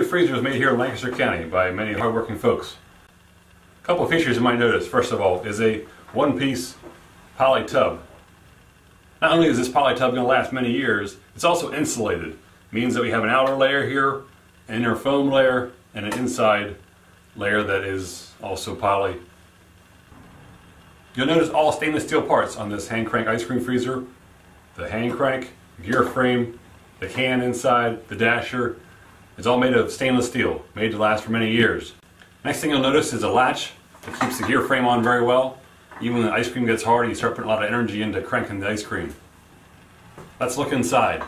freezer is made here in Lancaster County by many hardworking folks. A couple of features you might notice, first of all, is a one-piece poly tub. Not only is this poly tub going to last many years, it's also insulated. It means that we have an outer layer here, an inner foam layer, and an inside layer that is also poly. You'll notice all stainless steel parts on this hand crank ice cream freezer. The hand crank, the gear frame, the can inside, the dasher. It's all made of stainless steel, made to last for many years. Next thing you'll notice is a latch that keeps the gear frame on very well. Even when the ice cream gets hard, you start putting a lot of energy into cranking the ice cream. Let's look inside.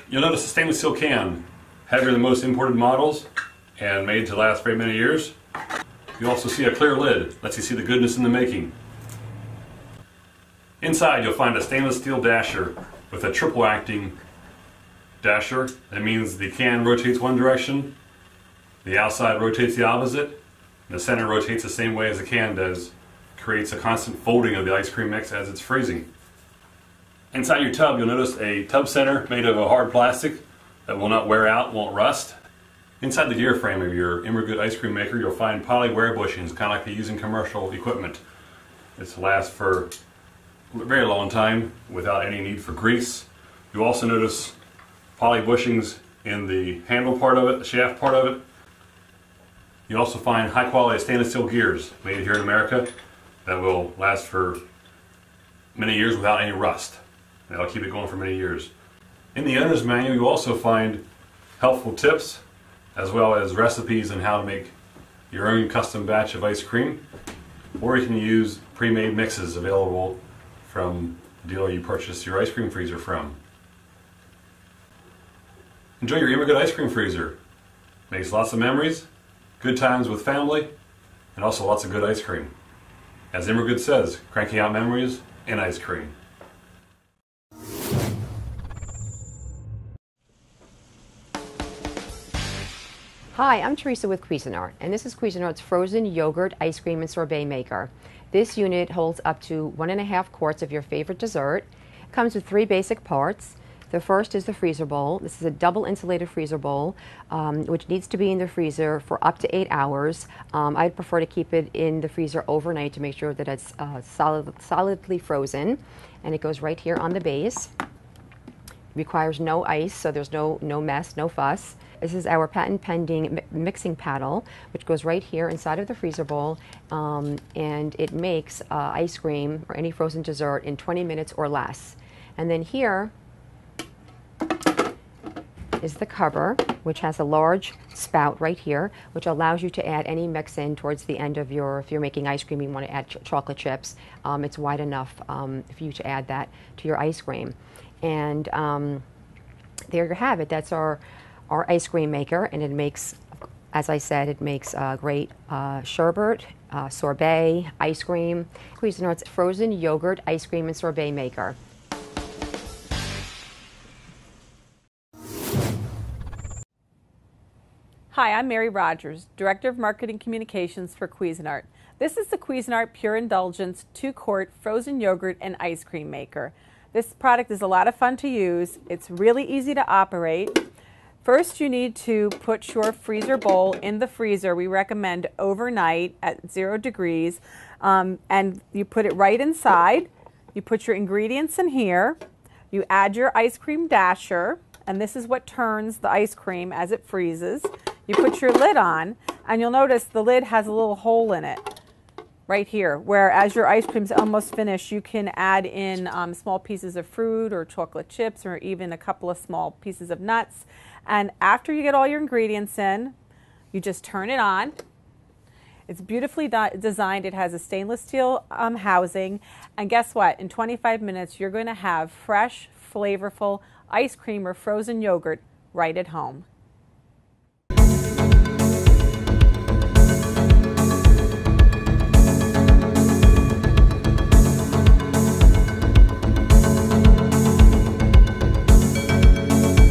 You'll notice a stainless steel can, heavier than most imported models and made to last very many years. You also see a clear lid, lets you see the goodness in the making. Inside you'll find a stainless steel dasher with a triple acting dasher. That means the can rotates one direction, the outside rotates the opposite, and the center rotates the same way as the can does. Creates a constant folding of the ice cream mix as it's freezing. Inside your tub you'll notice a tub center made of a hard plastic that will not wear out, won't rust. Inside the gear frame of your Immergood ice cream maker you'll find poly wear bushings, kind of like they use in commercial equipment. This lasts for a very long time without any need for grease. You'll also notice poly bushings in the handle part of it, the shaft part of it. You also find high quality stainless steel gears made here in America that will last for many years without any rust. That'll keep it going for many years. In the owner's manual you'll also find helpful tips as well as recipes on how to make your own custom batch of ice cream, or you can use pre-made mixes available from the dealer you purchase your ice cream freezer from. Enjoy your Immergood ice cream freezer. Makes lots of memories, good times with family, and also lots of good ice cream. As Immergood says, cranking out memories and ice cream. Hi, I'm Teresa with Cuisinart, and this is Cuisinart's frozen yogurt ice cream and sorbet maker. This unit holds up to 1.5 quarts of your favorite dessert. It comes with 3 basic parts. The first is the freezer bowl. This is a double insulated freezer bowl, which needs to be in the freezer for up to 8 hours. I'd prefer to keep it in the freezer overnight to make sure that it's solidly frozen. And it goes right here on the base. It requires no ice, so there's no mess, no fuss. This is our patent pending mixing paddle, which goes right here inside of the freezer bowl, and it makes ice cream or any frozen dessert in 20 minutes or less. And then here is the cover, which has a large spout right here, which allows you to add any mix in towards the end of if you're making ice cream, you want to add chocolate chips. It's wide enough for you to add that to your ice cream. And there you have it. That's our ice cream maker, and it makes, as I said, it makes great sherbet, sorbet, ice cream. Cuisinart's frozen yogurt ice cream and sorbet maker. Hi, I'm Mary Rogers, Director of Marketing Communications for Cuisinart. This is the Cuisinart Pure Indulgence 2-quart frozen yogurt and ice cream maker. This product is a lot of fun to use. It's really easy to operate. First, you need to put your freezer bowl in the freezer. We recommend overnight at 0 degrees, and you put it right inside. You put your ingredients in here. You add your ice cream dasher, and this is what turns the ice cream as it freezes. You put your lid on, and you'll notice the lid has a little hole in it right here, where as your ice cream's almost finished, you can add in small pieces of fruit or chocolate chips or even a couple of small pieces of nuts. And after you get all your ingredients in, you just turn it on. It's beautifully designed. It has a stainless steel housing. And guess what? In 25 minutes, you're going to have fresh, flavorful ice cream or frozen yogurt right at home.